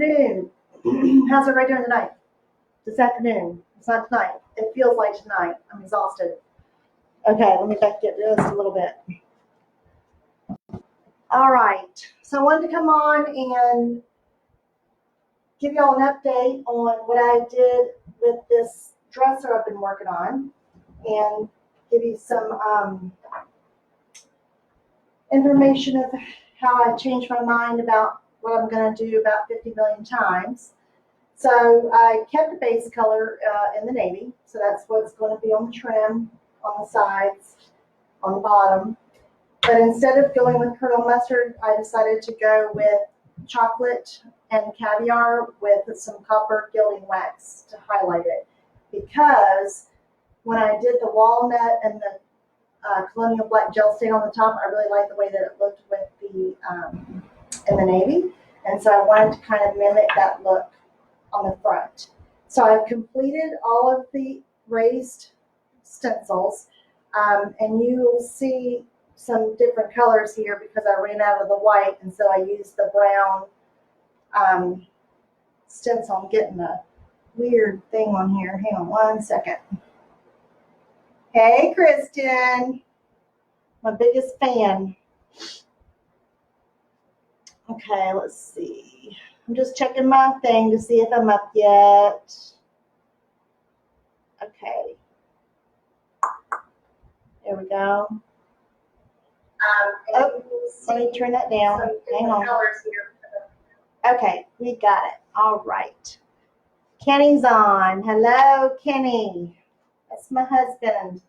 afternoon. How's everybody doing tonight? This afternoon. It's not tonight. It feels like tonight. I'm exhausted. Okay, let me back get this a little bit. All right. So I wanted to come on and give y'all an update on what I did with this dresser I've been working on and give you some information of how I changed my mind about what I'm going to do about 50 million times. So I kept the base color in the navy. So that's what's going to be on the trim, on the sides, on the bottom. But instead of going with Colonel Mustard, I decided to go with chocolate and caviar with some copper gilding wax to highlight it. Because when I did the walnut and the colonial black gel stain on the top, I really liked the way that it looked with the in the navy. And so I wanted to kind of mimic that look on the front. So I've completed all of the raised stencils, and you'll see some different colors here because I ran out of the white, and so I used the brown stencil. I'm getting a weird thing on here. Hang on one second. Hey, Kristen, my biggest fan. Okay, let's see. I'm just checking my thing to see if I'm up yet. Okay. There we go. Oh, let me turn that down. Hang on. Okay, we got it. All right. Kenny's on. Hello, Kenny. That's my husband.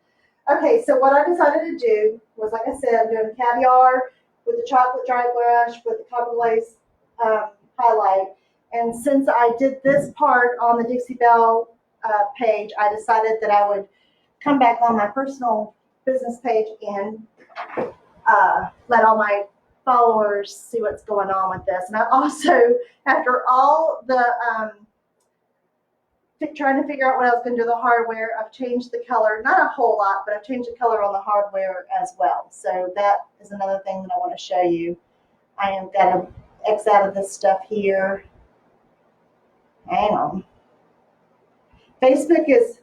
Okay, so what I decided to do was, like I said, I'm doing caviar with the chocolate dry brush with the copper lace highlight. And since I did this part on the Dixie Belle page, I decided that I would come back on my personal business page and let all my followers see what's going on with this. And I also, after all the trying to figure out what I was going to do with the hardware, I've changed the color, not a whole lot, but I've changed the color on the hardware as well. So that is another thing that I want to show you. I am going to X out of this stuff here. Hang on. Facebook is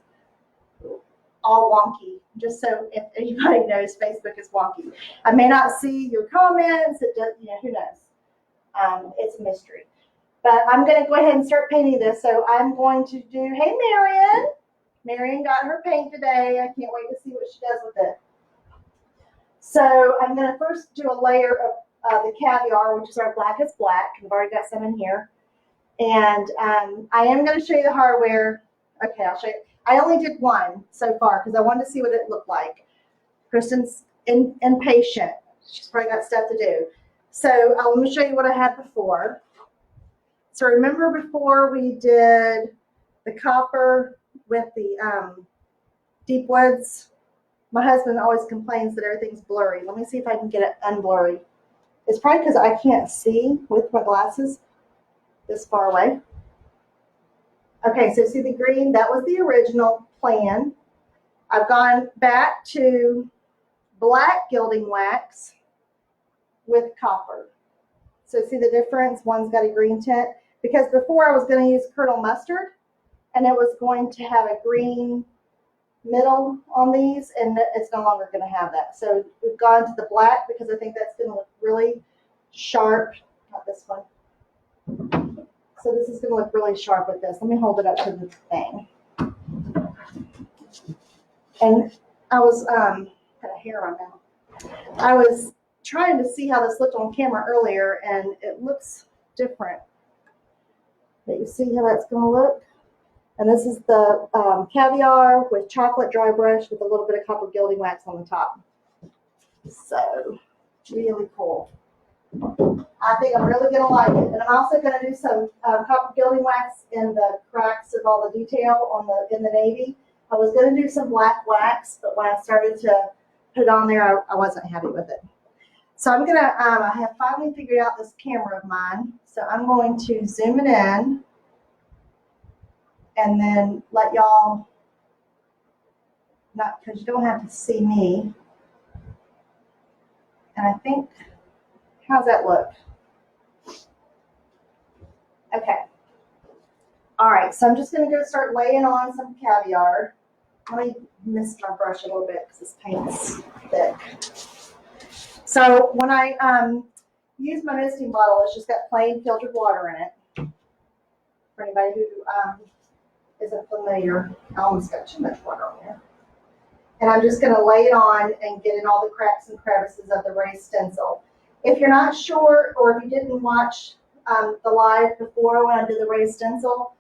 all wonky, just so if anybody knows, Facebook is wonky. I may not see your comments. It does, who knows? It's a mystery. But I'm going to go ahead and start painting this. So I'm going to do, hey, Marion. Marion got her paint today. I can't wait to see what she does with it. So I'm going to first do a layer of the caviar, which is our blackest black. I've already got some in here. And I am going to show you the hardware. Okay, I'll show you. I only did one so far because I wanted to see what it looked like. Kristen's impatient. She's probably got stuff to do. So let me show you what I had before. So remember before we did the copper with the deep woods? My husband always complains that everything's blurry. Let me see if I can get it unblurry. It's probably because I can't see with my glasses this far away. Okay, so see the green? That was the original plan. I've gone back to black gilding wax with copper. So see the difference? One's got a green tint. Because before I was going to use Colonel Mustard, and it was going to have a green middle on these, and it's no longer going to have that. So we've gone to the black because I think that's going to look really sharp. Not this one. So this is going to look really sharp with this. Let me hold it up to the thing. And I was, got a hair on now. I was trying to see how this looked on camera earlier, and it looks different. But you see how that's going to look? And this is the caviar with chocolate dry brush with a little bit of copper gilding wax on the top. So, really cool. I think I'm really going to like it. And I'm also going to do some copper gilding wax in the cracks of all the detail on in the navy. I was going to do some black wax, but when I started to put it on there, I wasn't happy with it. So I'm going to, I have finally figured out this camera of mine. So I'm going to zoom it in and then let y'all, not because you don't have to see me. And I think, how's that look? Okay. All right, so I'm just gonna go start laying on some caviar. Let me mist my brush a little bit because this paint's thick. So when I use my misting bottle, it's just got plain filtered water in it. For anybody who isn't familiar, I almost got too much water on there. And I'm just gonna lay it on and get in all the cracks and crevices of the raised stencil. If you're not sure, or if you didn't watch the live before when I did the raised stencil,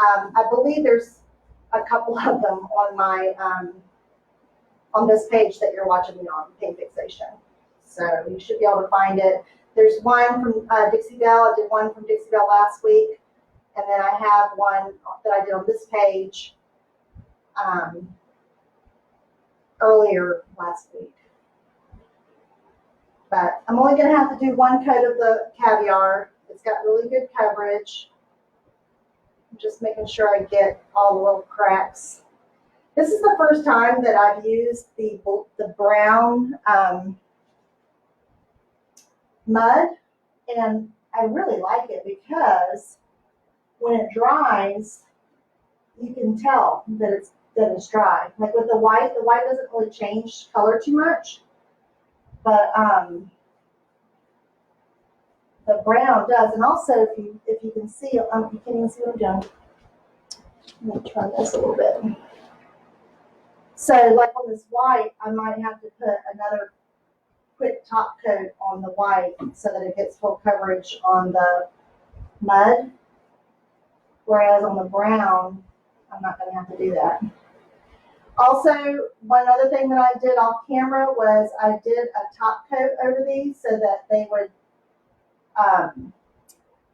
I believe there's a couple of them on my on this page that you're watching me on, Paint Fixation. So you should be able to find it. There's one from Dixie Belle. I did one from Dixie Belle last week, and then I have one that I did on this page earlier last week. But I'm only going to have to do one coat of the caviar. It's got really good coverage. I'm just making sure I get all the little cracks. This is the first time that I've used the brown mud, and I really like it because when it dries, you can tell that it's dry. Like with the white doesn't really change color too much, but the brown does. And also, if you can see, you can't even see what I'm doing. Let me try this a little bit. So, like on this white, I might have to put another quick top coat on the white so that it gets full coverage on the mud. Whereas on the brown, I'm not going to have to do that. Also, one other thing that I did off camera was I did a top coat over these so that they would,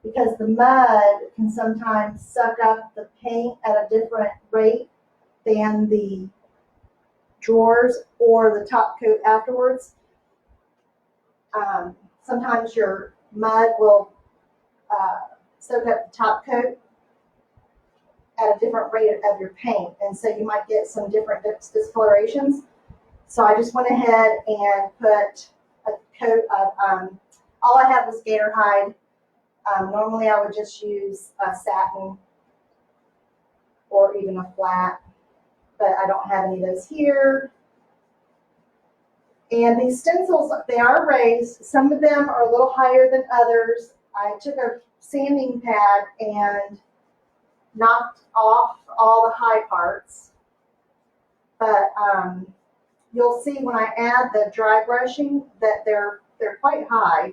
because the mud can sometimes suck up the paint at a different rate than the drawers or the top coat afterwards. Sometimes your mud will soak up the top coat at a different rate of your paint, and so you might get some different discolorations. So I just went ahead and put a coat of, all I had was gator hide. Normally I would just use a satin or even a flat, but I don't have any of those here. And these stencils, they are raised. Some of them are a little higher than others. I took a sanding pad and knocked off all the high parts. But you'll see when I add the dry brushing that they're quite high.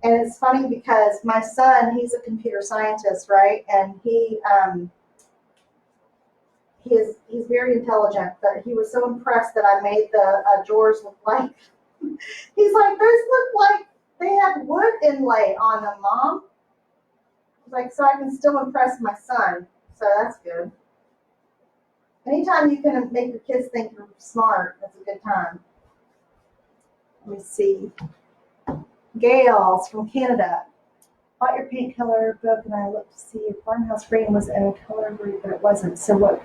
And it's funny because my son, he's a computer scientist, right? And he's very intelligent, but he was so impressed that I made the drawers look like, he's like, those look like they have wood inlay on them, Mom. He's like, so I can still impress my son. So that's good. Anytime you can make your kids think you're smart, that's a good time. Let me see. Gail's from Canada. Bought your paint color book and I looked to see if Farmhouse Green was in a color group, but it wasn't. So what?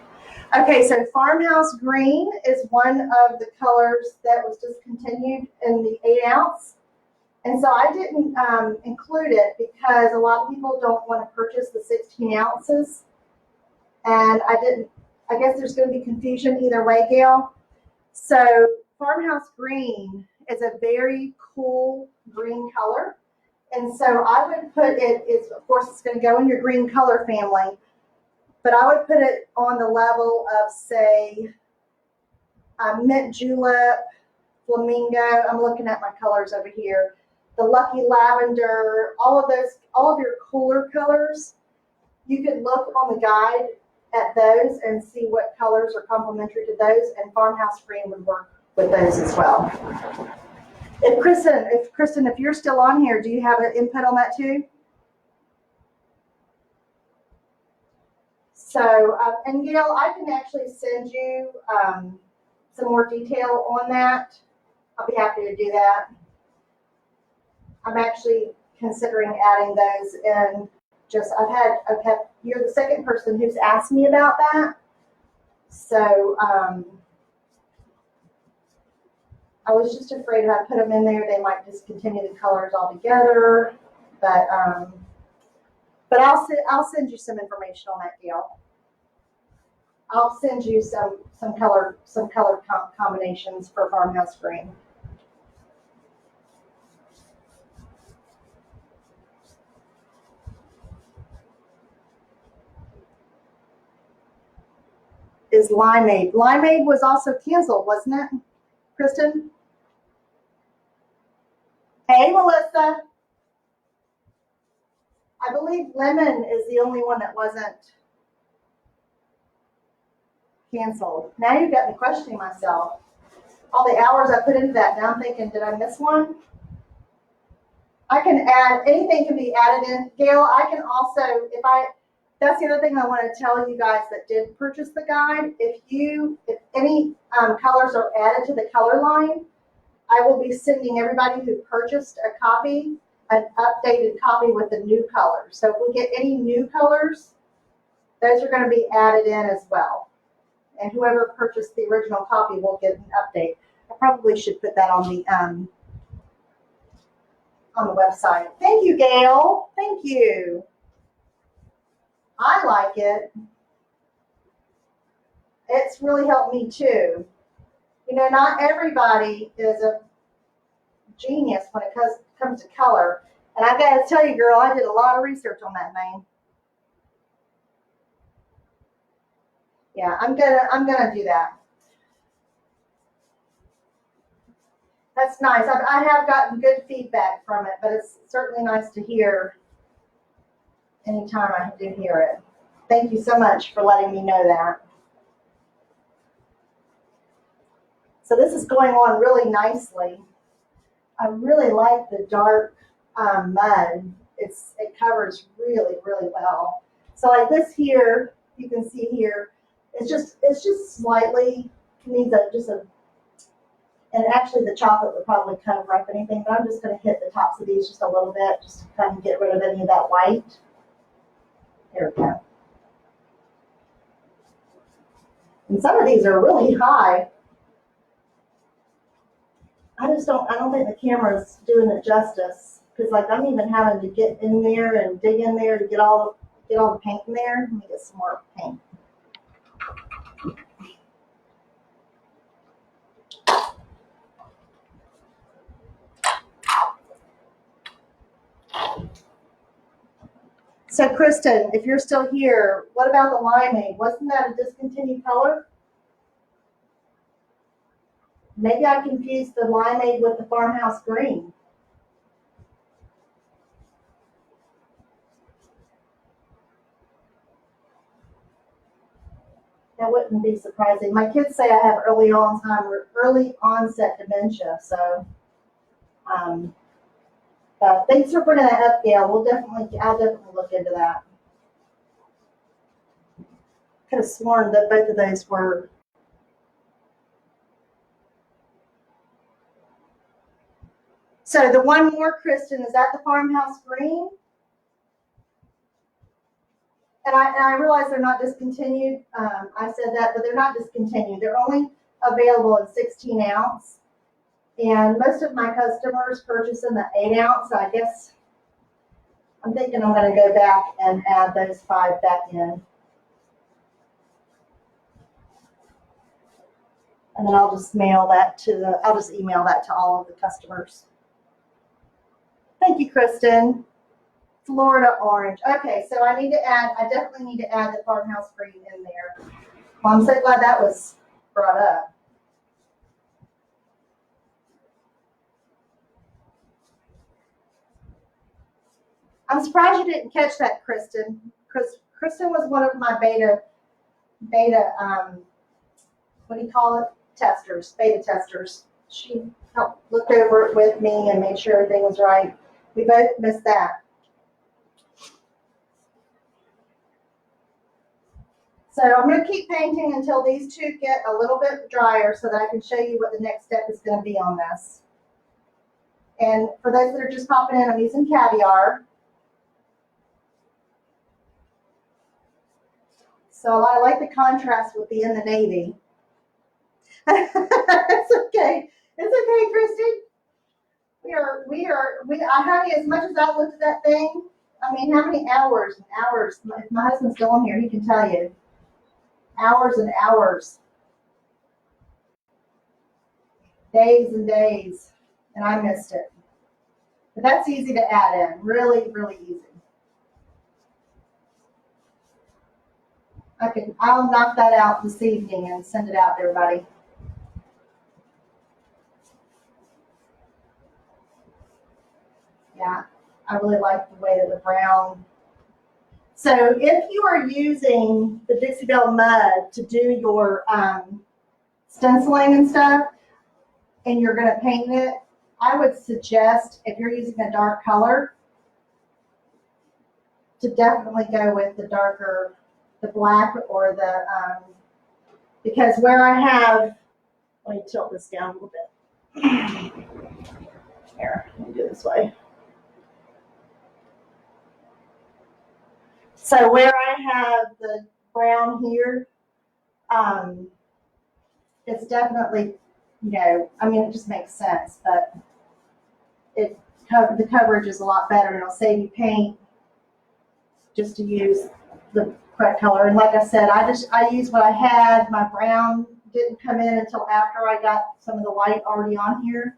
Okay, so Farmhouse Green is one of the colors that was discontinued in the 8-ounce. And so I didn't include it because a lot of people don't want to purchase the 16 ounces. And I guess there's going to be confusion either way, Gail. So Farmhouse Green is a very cool green color. And so I would put it, of course, it's going to go in your green color family, but I would put it on the level of, say, mint julep, flamingo. I'm looking at my colors over here. The lucky lavender, all of your cooler colors. You could look on the guide at those and see what colors are complementary to those, and Farmhouse Green would work with those as well. Kristen, if you're still on here, do you have an input on that too? So, and Gail, I can actually send you some more detail on that. I'll be happy to do that. I'm actually considering adding those in. You're the second person who's asked me about that. So, I was just afraid if I put them in there, they might discontinue the colors altogether. But But I'll send you some information on that, Gail. I'll send you some color combinations for farmhouse green. Is Limeade. Limeade was also canceled, wasn't it, Kristen? Hey, Melissa. I believe lemon is the only one that wasn't canceled. Now you've got me questioning myself. All the hours I put into that, now I'm thinking, did I miss one? I can add, anything can be added in. Gail, I can also, that's the other thing I want to tell you guys that did purchase the guide. If any colors are added to the color line, I will be sending everybody who purchased a copy an updated copy with the new colors. So if we get any new colors, those are going to be added in as well. And whoever purchased the original copy will get an update. I probably should put that on the website. Thank you, Gail. Thank you. I like it. It's really helped me too. You know, not everybody is a genius when it comes to color. And I got to tell you, girl, I did a lot of research on that thing. Yeah, I'm gonna do that. That's nice. I have gotten good feedback from it, but it's certainly nice to hear anytime I do hear it. Thank you so much for letting me know that. So this is going on really nicely. I really like the dark mud. It covers really, really well. So like this here, you can see here, it's just slightly needs and actually the chocolate would probably cover up anything, but I'm just going to hit the tops of these just a little bit, just to kind of get rid of any of that white. There we go. And some of these are really high. I don't think the camera's doing it justice, because like I'm even having to get in there and dig in there to get all the paint in there. Let me get some more paint. So Kristen, if you're still here, what about the limeade? Wasn't that a discontinued color? Maybe I confused the limeade with the farmhouse green. That wouldn't be surprising. My kids say I have early onset dementia, so but thanks for bringing that up, Gail. I'll definitely look into that. Could have sworn that both of those were. So the one more, Kristen, is that the farmhouse green? And I realize they're not discontinued. I said that, but they're not discontinued. They're only available in 16 ounce. And most of my customers purchase in the 8 ounce. So I guess I'm thinking I'm going to go back and add those 5 back in. And then I'll just email that to all of the customers. Thank you, Kristen. Florida orange. Okay, so I definitely need to add the farmhouse green in there. Well, I'm so glad that was brought up. I'm surprised you didn't catch that, Kristen. Kristen was one of my beta, what do you call it? Beta testers. She helped look over it with me and made sure everything was right. We both missed that. So I'm going to keep painting until these two get a little bit drier so that I can show you what the next step is going to be on this. And for those that are just popping in, I'm using Caviar. So I like the contrast with in the navy. It's okay. It's okay, Kristen. Honey, as much as I looked at that thing, I mean, how many hours and hours? If my husband's still on here, he can tell you. Hours and hours. Days and days. And I missed it. But that's easy to add in. Really, really easy. I'll knock that out this evening and send it out to everybody. Yeah, I really like the way that the brown. So if you are using the Dixie Belle Mud to do your stenciling and stuff, and you're going to paint it, I would suggest, if you're using a dark color, to definitely go with the darker, the black or the, because where I have, let me tilt this down a little bit. Here, let me do it this way. So where I have the brown here, it's definitely, you know, I mean, it just makes sense, but the coverage is a lot better, and it'll save you paint just to use the correct color. And like I said, I used what I had. My brown didn't come in until after I got some of the white already on here.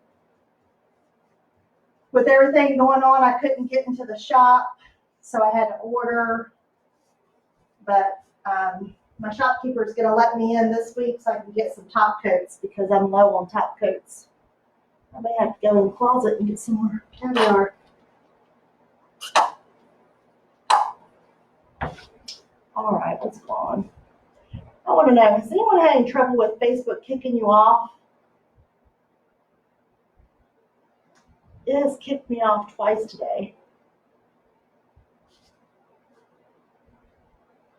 With everything going on, I couldn't get into the shop, so I had to order. But my shopkeeper is going to let me in this week so I can get some top coats because I'm low on top coats. I may have to go in the closet and get some more caviar. All right, what's going on? I want to know, has anyone had any trouble with Facebook kicking you off? It has kicked me off twice today.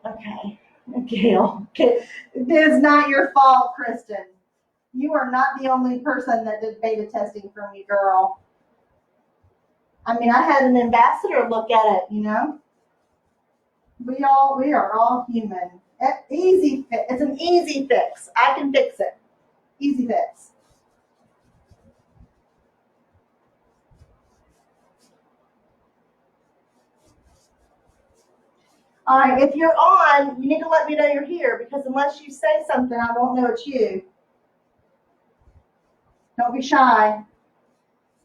Okay, Gail. Okay. It is not your fault, Kristen. You are not the only person that did beta testing for me, girl. I mean, I had an ambassador look at it, you know. We are all human. Easy fix. It's an easy fix. I can fix it. Easy fix. All right, if you're on, you need to let me know you're here because unless you say something, I won't know it's you. Don't be shy.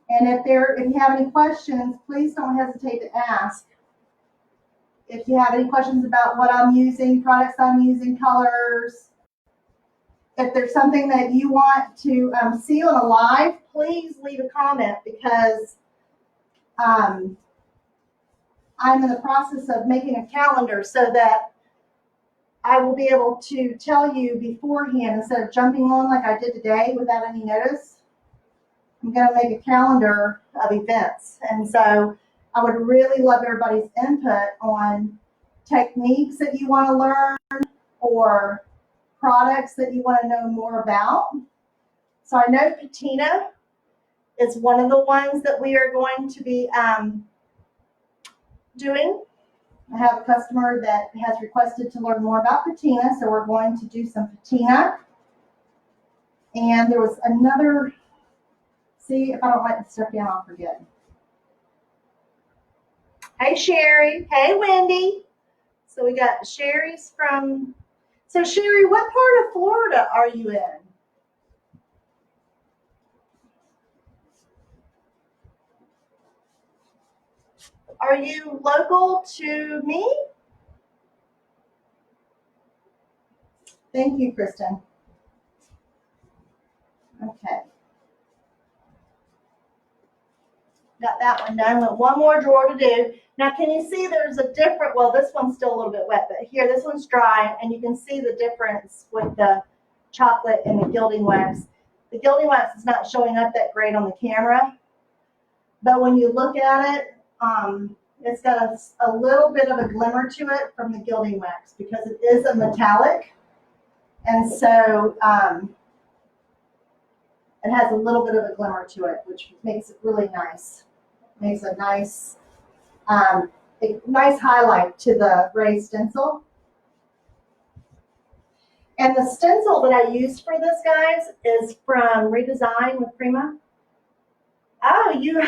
And if you have any questions, please don't hesitate to ask. If you have any questions about what I'm using, products I'm using, colors, if there's something that you want to see on a live, please leave a comment because I'm in the process of making a calendar so that I will be able to tell you beforehand instead of jumping on like I did today without any notice. I'm going to make a calendar of events. And so I would really love everybody's input on techniques that you want to learn or products that you want to know more about. So I know patina is one of the ones that we are going to be doing. I have a customer that has requested to learn more about patina, so we're going to do some patina. And there was another, see, if I don't write the stuff down, I'll forget. Hey, Sherry. Hey, Wendy. So we got Sherry's from, so Sherry, what part of Florida are you in? Are you local to me? Thank you, Kristen. Okay. Got that one done. One more drawer to do. Now, can you see there's a different, well, this one's still a little bit wet, but here, this one's dry, and you can see the difference with the chocolate and the gilding wax. The gilding wax is not showing up that great on the camera, but when you look at it, it's got a little bit of a glimmer to it from the gilding wax because it is a metallic, and so it has a little bit of a glimmer to it, which makes it really nice. Makes a nice highlight to the raised stencil. And the stencil that I used for this, guys, is from Redesign with Prima. Oh, you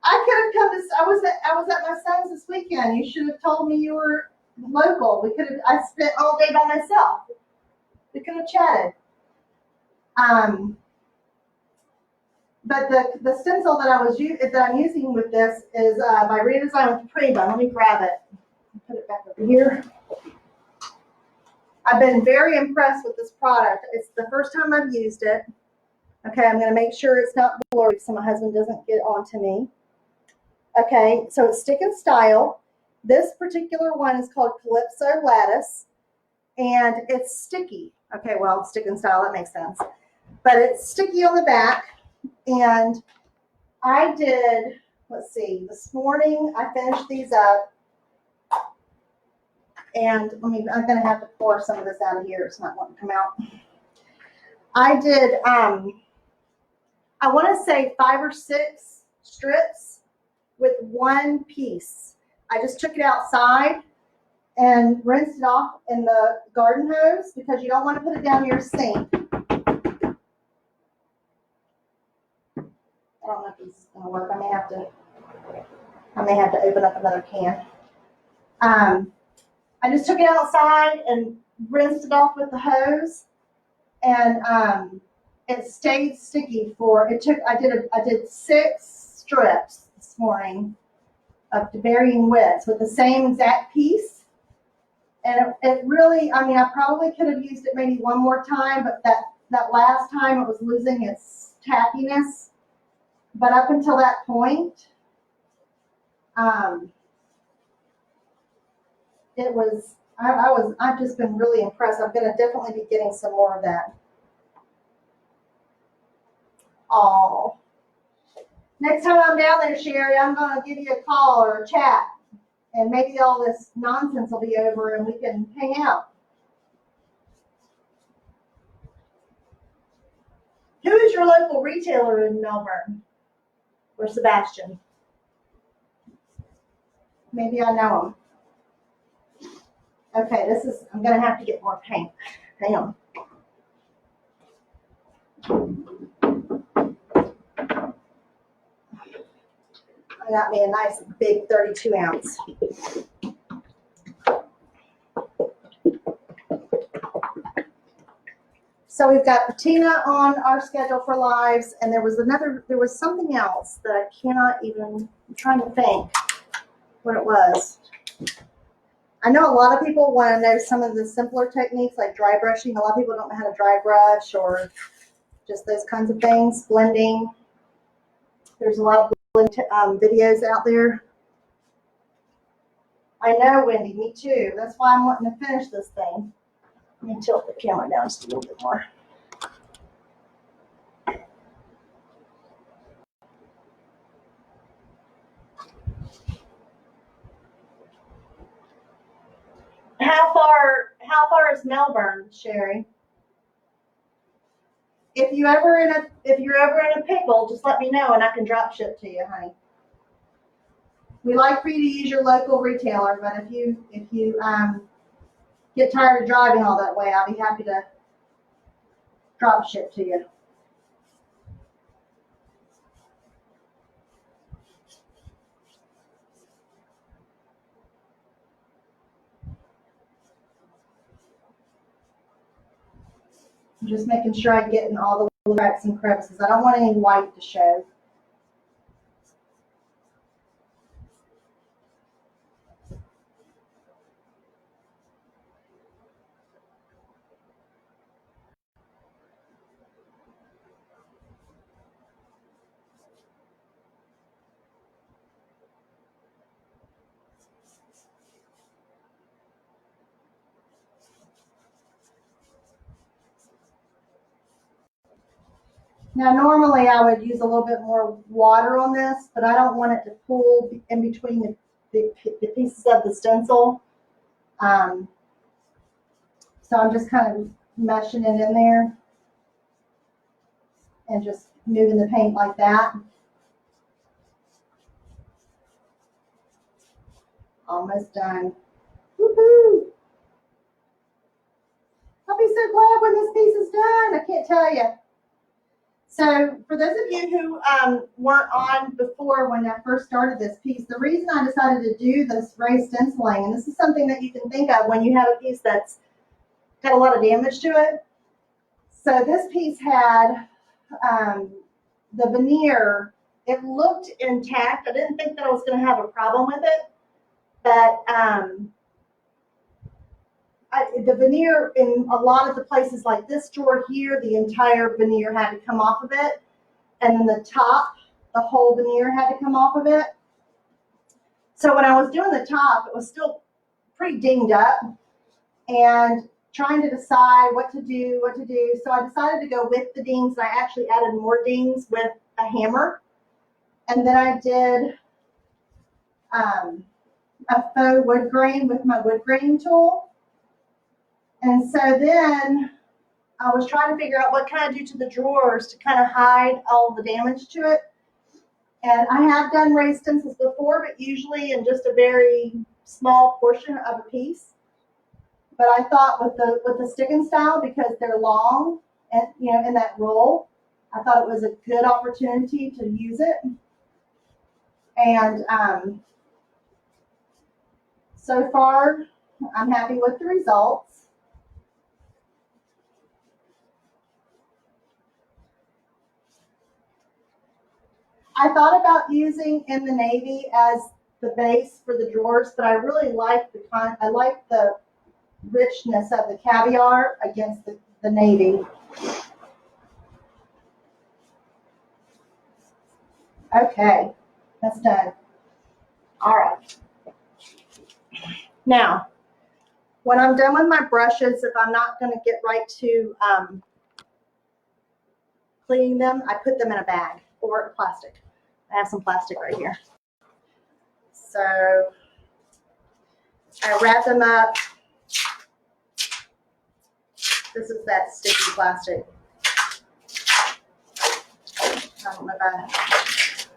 I could have come to. I was at my son's this weekend. You should have told me you were local. We could have. I spent all day by myself. We could have chatted. But the stencil that I'm using with this is by Redesign with Prima. Let me grab it. Put it back over here. I've been very impressed with this product. It's the first time I've used it. Okay, I'm going to make sure it's not blurry so my husband doesn't get onto me. Okay, so it's Stick and Style. This particular one is called Calypso Lattice, and it's sticky. Okay, well, Stick and Style, that makes sense. But it's sticky on the back, and I did, let's see, this morning I finished these up, and I'm going to have to pour some of this out of here. It's not wanting to come out. I did, I want to say 5 or 6 strips with one piece. I just took it outside and rinsed it off in the garden hose because you don't want to put it down your sink. I don't know if this is going to work. I may have to open up another can. I just took it outside and rinsed it off with the hose, and it stayed sticky for. I did 6 strips this morning of varying widths with the same exact piece, and it really. I mean, I probably could have used it maybe one more time, but that last time it was losing its tackiness. But up until that point, it was. I've just been really impressed. I'm going to definitely be getting some more of that. Oh. Next time I'm down there, Sherry, I'm going to give you a call or a chat, and maybe all this nonsense will be over and we can hang out. Who is your local retailer in Melbourne? Or Sebastian? Maybe I know him. Okay, I'm going to have to get more paint. Hang on. I got me a nice big 32 ounce. So we've got patina on our schedule for lives, and there was something else that I cannot even, I'm trying to think what it was. I know a lot of people want to know some of the simpler techniques like dry brushing. A lot of people don't know how to dry brush or just those kinds of things, blending. There's a lot of videos out there. I know, Wendy, me too. That's why I'm wanting to finish this thing. Let me tilt the camera down just a little bit more. How far is Melbourne, Sherry? If you're ever in a pickle, just let me know and I can drop ship to you, honey. We like for you to use your local retailer, but if you get tired of driving all that way, I'll be happy to drop ship to you. I'm just making sure I get in all the little cracks and crevices. I don't want any white to show. Now, normally I would use a little bit more water on this, but I don't want it to pool in between the pieces of the stencil. So I'm just kind of meshing it in there and just moving the paint like that. Almost done. Woohoo! I'll be so glad when this piece is done. I can't tell you. So for those of you who weren't on before when I first started this piece, the reason I decided to do this raised stenciling, and this is something that you can think of when you have a piece that's got a lot of damage to it. So this piece had the veneer, it looked intact. I didn't think that I was going to have a problem with it, but the veneer in a lot of the places like this drawer here, the entire veneer had to come off of it. And then the top, the whole veneer had to come off of it. So when I was doing the top, it was still pretty dinged up and trying to decide what to do. So I decided to go with the dings, and I actually added more dings with a hammer. And then I did a faux wood grain with my wood grain tool. And so then I was trying to figure out what can I do to the drawers to kind of hide all the damage to it. And I have done raised stencils before, but usually in just a very small portion of a piece. But I thought with the stick and style, because they're long and in that roll, I thought it was a good opportunity to use it. And so far, I'm happy with the results. I thought about using in the navy as the base for the drawers, but I really like the richness of the caviar against the navy. Okay, that's done. All right. Now, when I'm done with my brushes, if I'm not going to get right to cleaning them, I put them in a bag or plastic. I have some plastic right here. So I wrap them up. This is that sticky plastic. I don't know if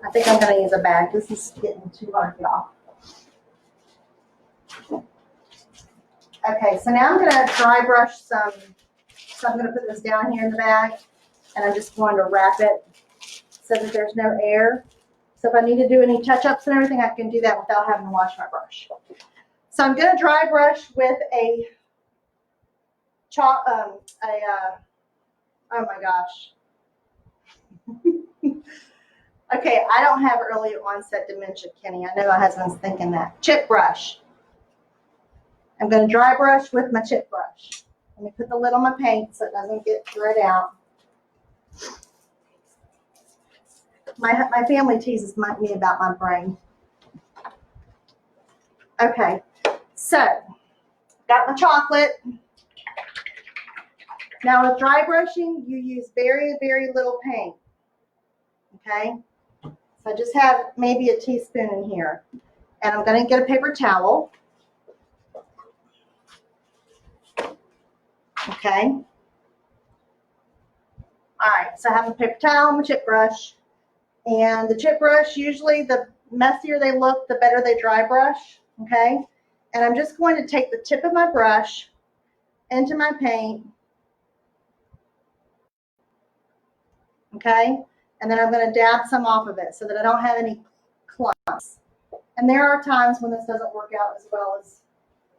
I think I'm going to use a bag. This is getting too hard to get off. Okay, so now I'm going to dry brush some. So I'm going to put this down here in the bag, and I'm just going to wrap it so that there's no air. So if I need to do any touch-ups and everything, I can do that without having to wash my brush. So I'm going to dry brush with a chalk, oh my gosh. Okay, I don't have early onset dementia, Kenny. I know my husband's thinking that. Chip brush. I'm going to dry brush with my chip brush. Let me put the lid on my paint so it doesn't get dried out. My family teases me about my brain. Okay, so got my chocolate. Now with dry brushing, you use very, very little paint. Okay, so I just have maybe a teaspoon in here. And I'm going to get a paper towel. Okay. All right, so I have a paper towel and my chip brush. And the chip brush, usually the messier they look, the better they dry brush, okay? And I'm just going to take the tip of my brush into my paint, okay? And then I'm going to dab some off of it so that I don't have any clumps. And there are times when this doesn't work out as well as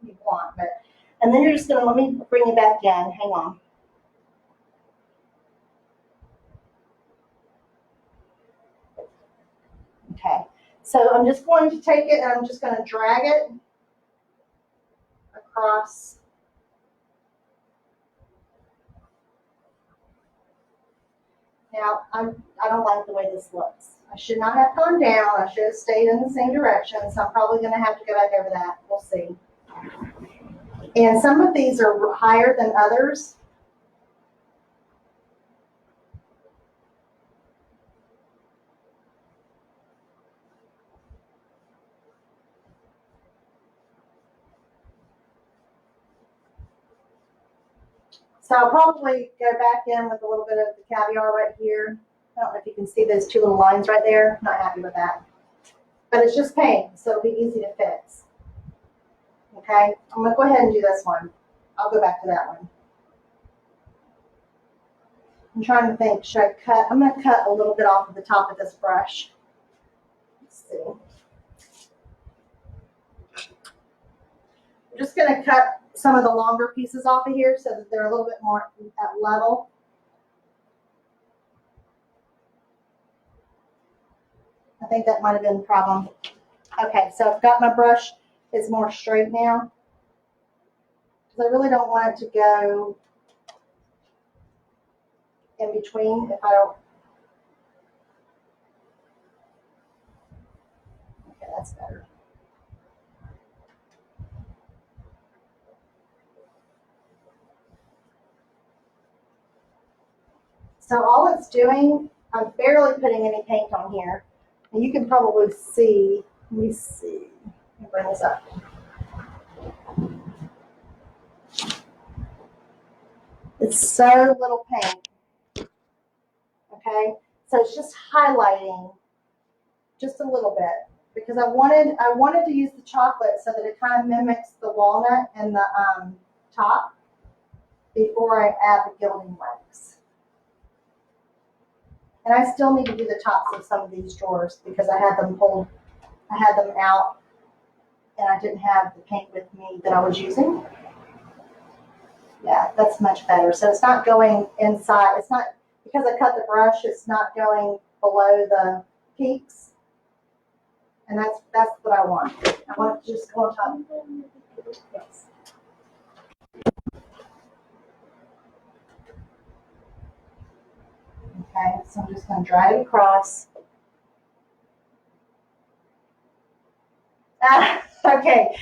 you want, but, and then you're just going to, let me bring it back in, hang on. Okay, so I'm just going to take it and I'm just going to drag it across. Now, I don't like the way this looks. I should not have gone down. I should have stayed in the same direction, so I'm probably going to have to go back over that. We'll see. And some of these are higher than others. So I'll probably go back in with a little bit of the caviar right here. I don't know if you can see those two little lines right there. Not happy with that. But it's just paint, so it'll be easy to fix. Okay, I'm going to go ahead and do this one. I'll go back to that one. I'm trying to think, should I cut? I'm going to cut a little bit off of the top of this brush. Let's see. I'm just going to cut some of the longer pieces off of here so that they're a little bit more at level. I think that might have been the problem. Okay, so I've got my brush. It's more straight now. Because I really don't want it to go in between if I don't. Okay, that's better. So all it's doing, I'm barely putting any paint on here. And you can probably see, let me see, let me bring this up. It's so little paint, okay? So it's just highlighting just a little bit because I wanted to use the chocolate so that it kind of mimics the walnut and the top before I add the gilding wax. And I still need to do the tops of some of these drawers because I had them out and I didn't have the paint with me that I was using. Yeah, that's much better. So it's not going inside. It's not, because I cut the brush, it's not going below the peaks. And that's what I want. I want it to just go on top. Yes. Okay, so I'm just going to drag it across. Okay,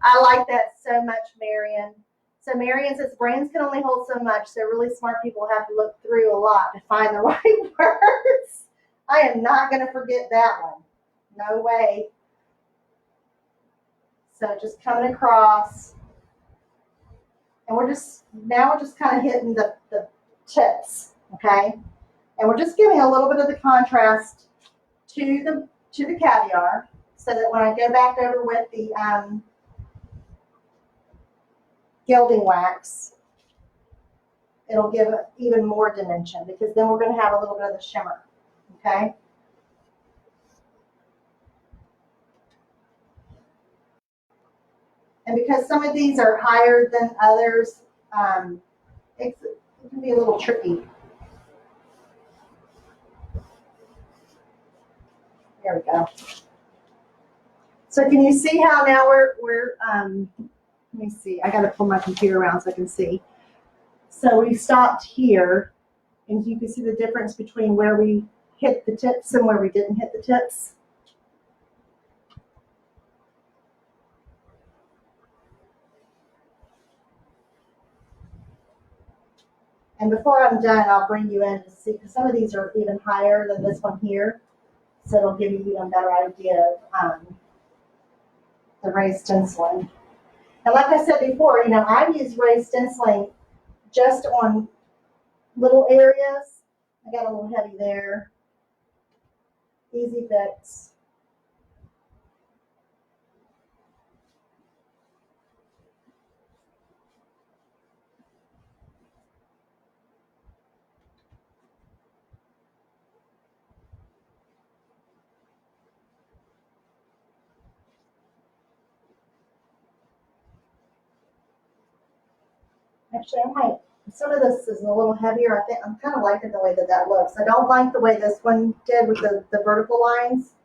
I like that so much, Marion. So Marion says brains can only hold so much, so really smart people have to look through a lot to find the right words. I am not going to forget that one. No way. So just coming across. And we're just kind of hitting the tips, okay? And we're just giving a little bit of the contrast to the caviar so that when I go back over with the gilding wax, it'll give even more dimension because then we're going to have a little bit of the shimmer, okay? And because some of these are higher than others, it can be a little tricky. There we go. So can you see how now we're let me see. I got to pull my computer around so I can see. So we stopped here, and you can see the difference between where we hit the tips and where we didn't hit the tips. And before I'm done, I'll bring you in to see, because some of these are even higher than this one here. So it'll give you an even better idea of the raised stenciling. And like I said before, I use raised stenciling just on little areas. I got a little heavy there. Easy fix. Actually, some of this is a little heavier. I think I'm kind of liking the way that looks. I don't like the way this one did with the vertical lines.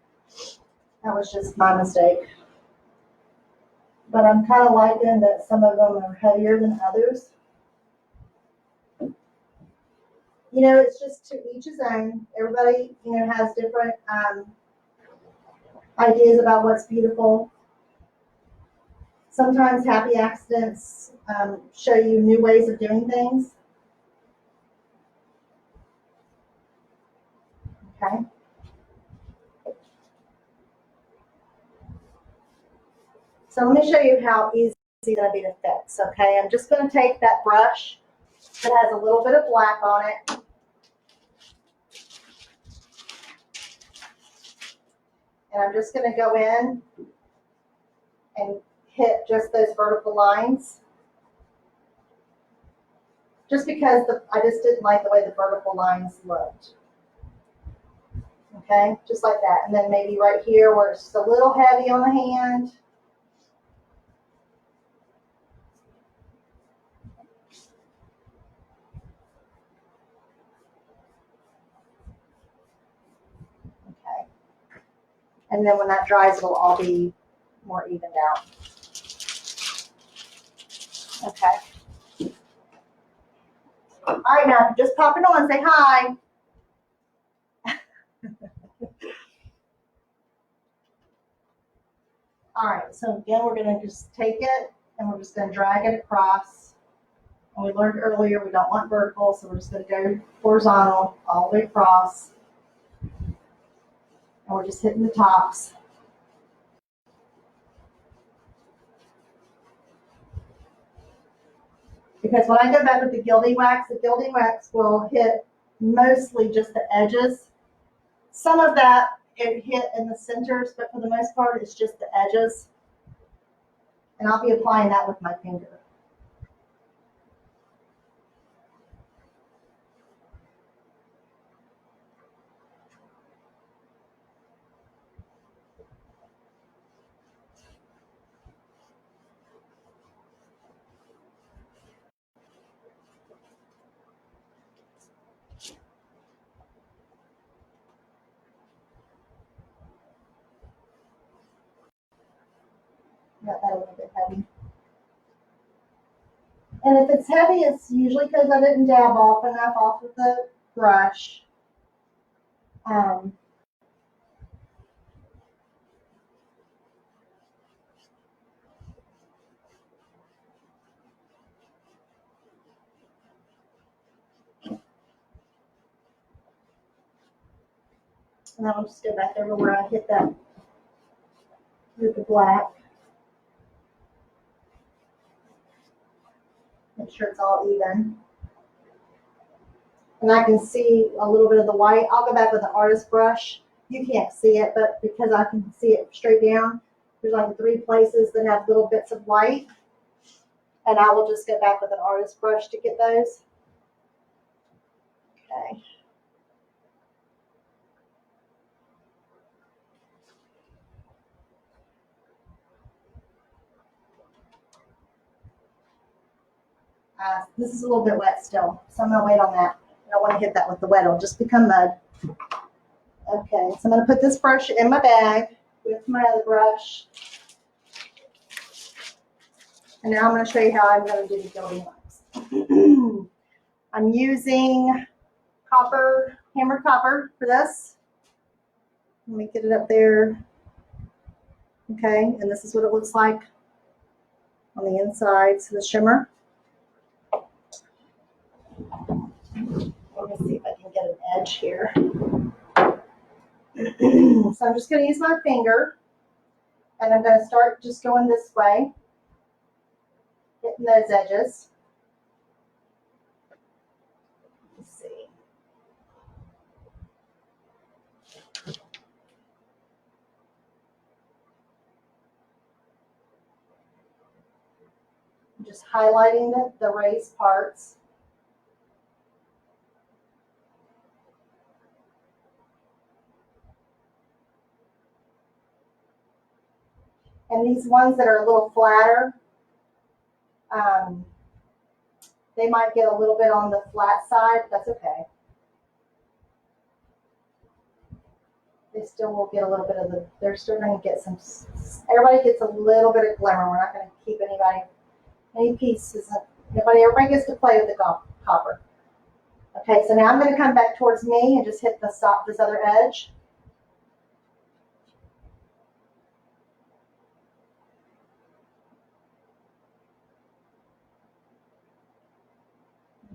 That was just my mistake. But I'm kind of liking that some of them are heavier than others. It's just to each his own. Everybody, has different ideas about what's beautiful. Sometimes happy accidents show you new ways of doing things. Okay. So let me show you how easy it's going to be to fix. Okay, I'm just going to take that brush that has a little bit of black on it. And I'm just going to go in and hit just those vertical lines. just because I just didn't like the way the vertical lines looked. Okay, just like that. And then maybe right here where it's just a little heavy on the hand. Okay. And then when that dries, it'll all be more evened out. Okay. All right, now just popping on, say hi. All right, so again, we're going to just take it and we're just going to drag it across. And we learned earlier we don't want vertical, so we're just going to go horizontal all the way across. And we're just hitting the tops. Because when I go back with the gilding wax will hit mostly just the edges. Some of that it hit in the centers, but for the most part, it's just the edges. And I'll be applying that with my finger. Got that a little bit heavy. And if it's heavy, it's usually because I didn't dab off enough off of the brush. And I'll just go back over where I hit that with the black. Make sure it's all even. And I can see a little bit of the white. I'll go back with an artist brush. You can't see it, but because I can see it straight down, there's like 3 places that have little bits of white. And I will just go back with an artist brush to get those. Okay. This is a little bit wet still, so I'm going to wait on that. I don't want to hit that with the wet. It'll just become mud. Okay, so I'm going to put this brush in my bag with my other brush. And now I'm going to show you how I'm going to do the gilding wax. I'm using copper, hammered copper for this. Let me get it up there. Okay, and this is what it looks like on the inside, so the shimmer. Let me see if I can get an edge here. So I'm just going to use my finger, and I'm going to start just going this way, hitting those edges. Let's see. I'm just highlighting the raised parts. And these ones that are a little flatter, they might get a little bit on the flat side, but that's okay. They still will get a little bit of they're still going to get some, everybody gets a little bit of glimmer. We're not going to keep any pieces. Everybody gets to play with the copper. Okay, so now I'm going to come back towards me and just hit this other edge.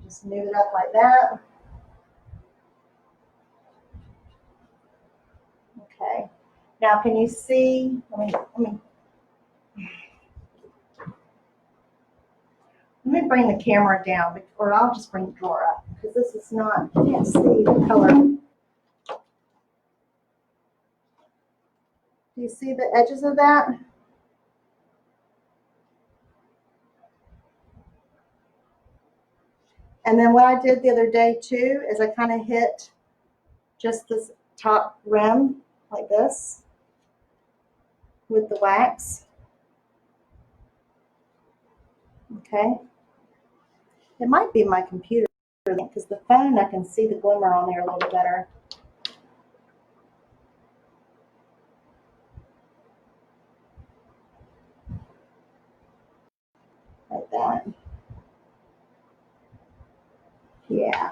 Just move it up like that. Okay. Now, can you see? Let me bring the camera down, or I'll just bring the drawer up because this is not. I can't see the color. Do you see the edges of that? And then what I did the other day too is I kind of hit just this top rim like this with the wax. Okay. It might be my computer because the phone, I can see the glimmer on there a little better. Like that. Yeah.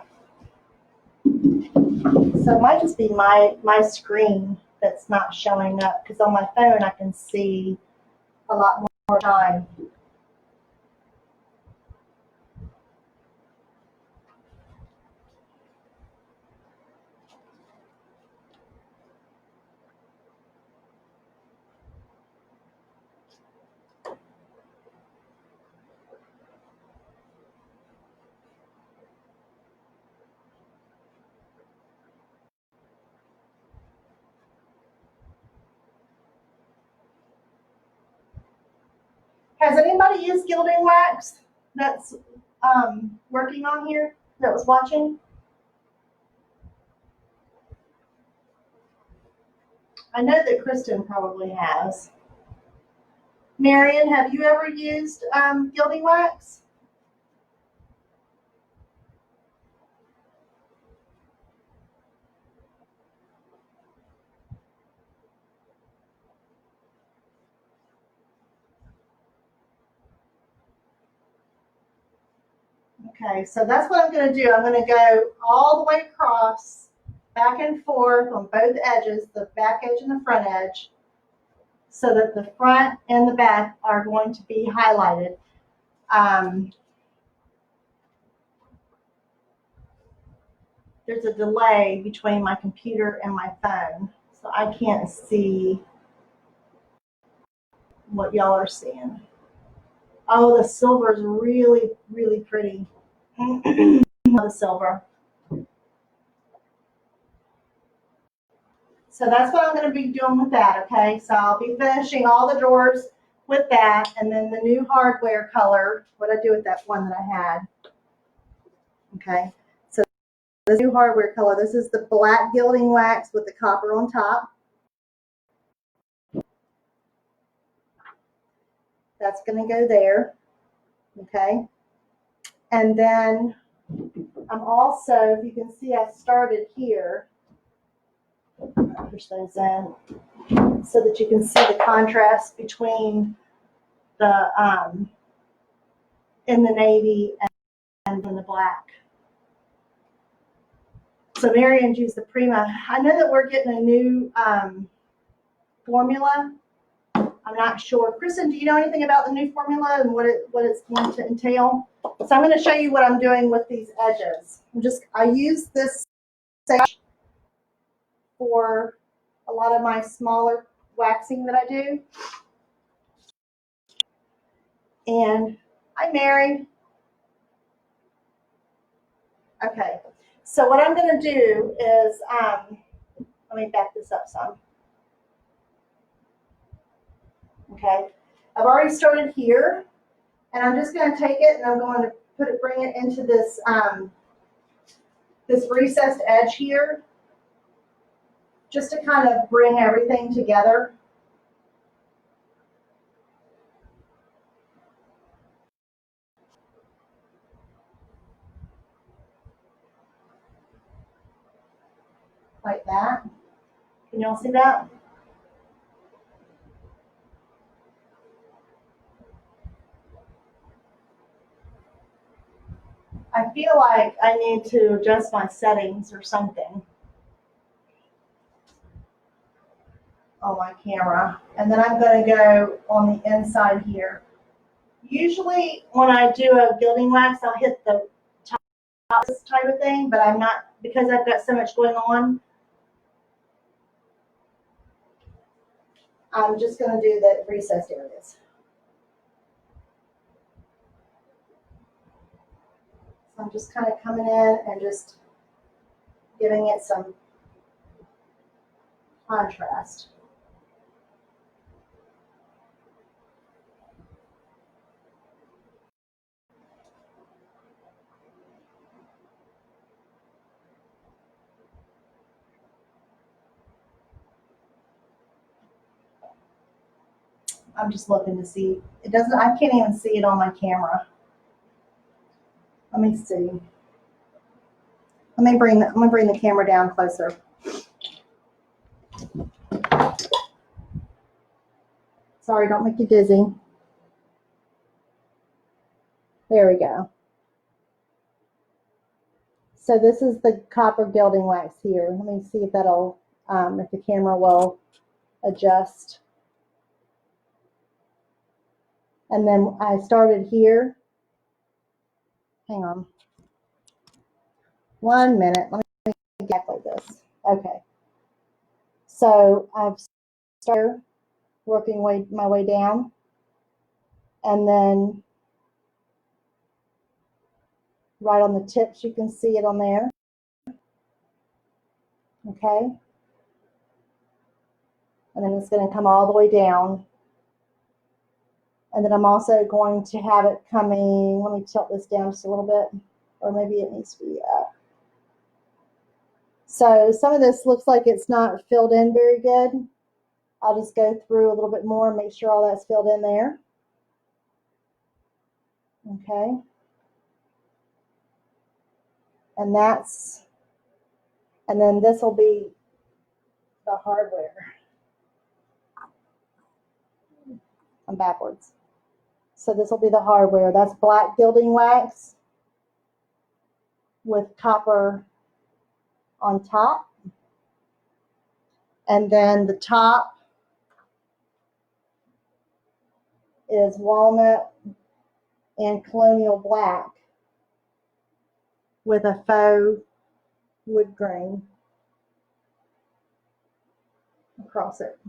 So it might just be my screen that's not showing up, because on my phone I can see a lot more time. Has anybody used gilding wax that's working on here, that was watching? I know that Kristen probably has. Marion, have you ever used gilding wax? Okay, so that's what I'm going to do. I'm going to go all the way across, back and forth on both edges, the back edge and the front edge, so that the front and the back are going to be highlighted. There's a delay between my computer and my phone, so I can't see what y'all are seeing. Oh, the silver is really, really pretty. The silver. So that's what I'm going to be doing with that, okay? So I'll be finishing all the drawers with that, and then the new hardware color, what I do with that one that I had. Okay, so this new hardware color, this is the black gilding wax with the copper on top. That's going to go there, okay? And then I'm also, if you can see, I started here. I'll push those in so that you can see the contrast between the in the navy and in the black. So Marion used the Prima. I know that we're getting a new formula. I'm not sure. Kristen, do you know anything about the new formula and what it's going to entail? So I'm going to show you what I'm doing with these edges. I use this for a lot of my smaller waxing that I do. And hi, Mary. Okay. So what I'm going to do is, let me back this up some. Okay. I've already started here, and I'm just going to take it and I'm going to bring it into this this recessed edge here, just to kind of bring everything together. Like that. Can y'all see that? I feel like I need to adjust my settings or something on my camera. And then I'm going to go on the inside here. Usually when I do a gilding wax, I'll hit the top, this type of thing, but I'm not, because I've got so much going on. I'm just going to do the recessed areas. So I'm just kind of coming in and just giving it some contrast. I'm just looking to see. It doesn't, I can't even see it on my camera. Let me see. I'm gonna bring the camera down closer. Sorry, don't make you dizzy. There we go. So this is the copper gilding wax here. Let me see if that'll, if the camera will adjust. And then I started here. Hang on. 1 minute. Let me get like this. Okay. So I've started working my way down. And then right on the tips, you can see it on there. Okay. And then it's going to come all the way down. And then I'm also going to have it coming, let me tilt this down just a little bit, or maybe it needs to be up. So some of this looks like it's not filled in very good. I'll just go through a little bit more and make sure all that's filled in there. Okay. And then this will be the hardware. I'm backwards. So this will be the hardware. That's black gilding wax with copper on top. And then the top is walnut and colonial black with a faux wood grain across it.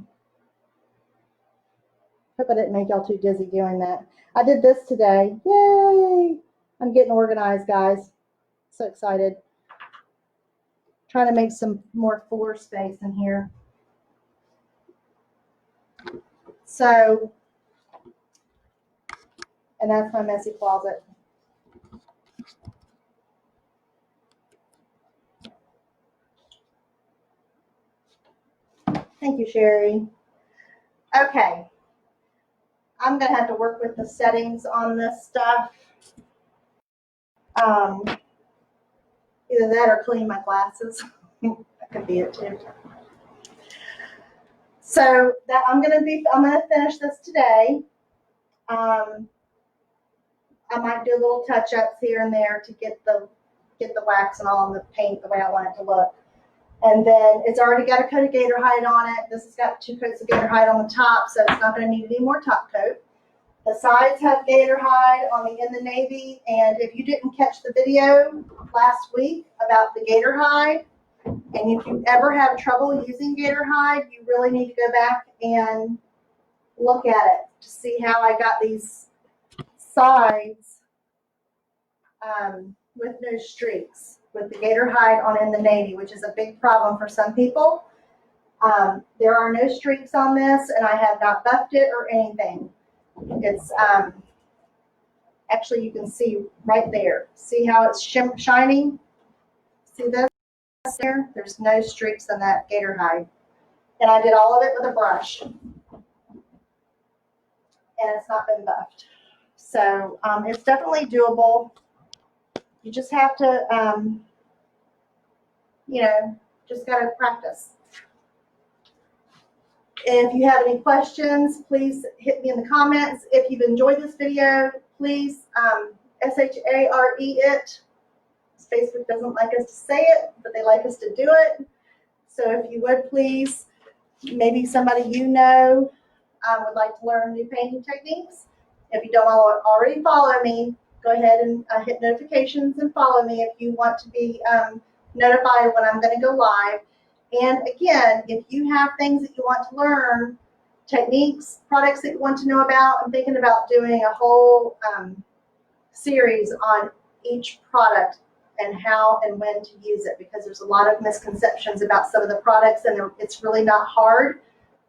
Hope I didn't make y'all too dizzy doing that. I did this today. Yay! I'm getting organized, guys. So excited. Trying to make some more floor space in here. So, and that's my messy closet. Thank you, Sherry. Okay. I'm going to have to work with the settings on this stuff. Either that or clean my glasses. That could be it too. So that I'm going to finish this today. I might do little touch-ups here and there to get the wax and all in the paint the way I want it to look. And then it's already got a coat of gator hide on it. This has got 2 coats of gator hide on the top, so it's not going to need any more top coat. The sides have gator hide in the navy, and if you didn't catch the video last week about the gator hide, and if you ever have trouble using gator hide, you really need to go back and look at it to see how I got these sides with no streaks, with the gator hide on in the navy, which is a big problem for some people. There are no streaks on this, and I have not buffed it or anything. It's actually, you can see right there. See how it's shining? See this there? There's no streaks on that gator hide. And I did all of it with a brush. And it's not been buffed. So it's definitely doable. You just have to, just got to practice. If you have any questions, please hit me in the comments. If you've enjoyed this video, please share it. Facebook doesn't like us to say it, but they like us to do it. So if you would please, maybe somebody you know would like to learn new painting techniques. If you don't already follow me, go ahead and hit notifications and follow me if you want to be notified when I'm going to go live. And again, if you have things that you want to learn, techniques, products that you want to know about, I'm thinking about doing a whole series on each product and how and when to use it, because there's a lot of misconceptions about some of the products, and it's really not hard.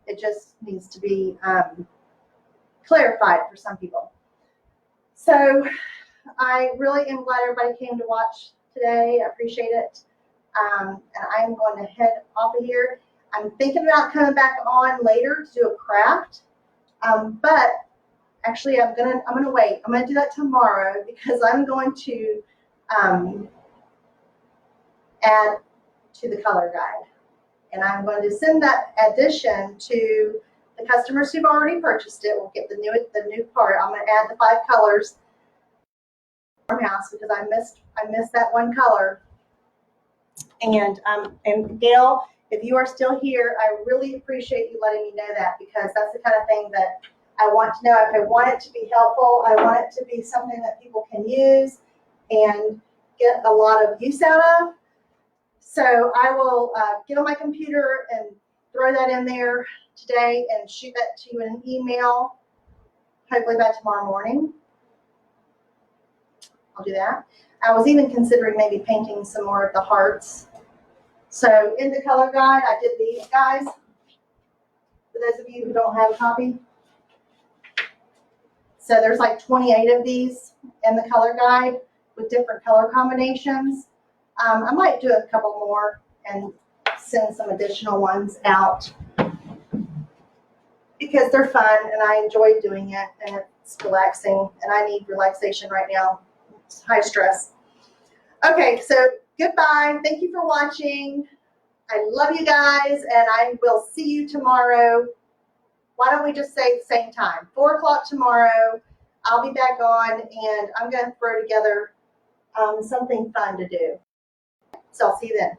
It just needs to be clarified for some people. So I really am glad everybody came to watch today. I appreciate it. And I'm going to head off of here. I'm thinking about coming back on later to do a craft. But actually, I'm gonna wait. I'm gonna do that tomorrow because I'm going to add to the color guide, and I'm going to send that addition to the customers who've already purchased it. We'll get the new part. I'm going to add the 5 colors farmhouse because I missed that one color. And Gail, if you are still here, I really appreciate you letting me know that, because that's the kind of thing that I want to know. If I want it to be helpful, I want it to be something that people can use and get a lot of use out of. So I will get on my computer and throw that in there today and shoot that to you in an email, hopefully by tomorrow morning. I'll do that. I was even considering maybe painting some more of the hearts. So in the color guide, I did these guys. For those of you who don't have a copy. So there's like 28 of these in the color guide with different color combinations. I might do a couple more and send some additional ones out because they're fun and I enjoy doing it and it's relaxing, and I need relaxation right now. It's high stress. Okay, so goodbye. Thank you for watching. I love you guys, and I will see you tomorrow. Why don't we just say the same time? 4 o'clock tomorrow. I'll be back on, and I'm going to throw together something fun to do. So I'll see you then.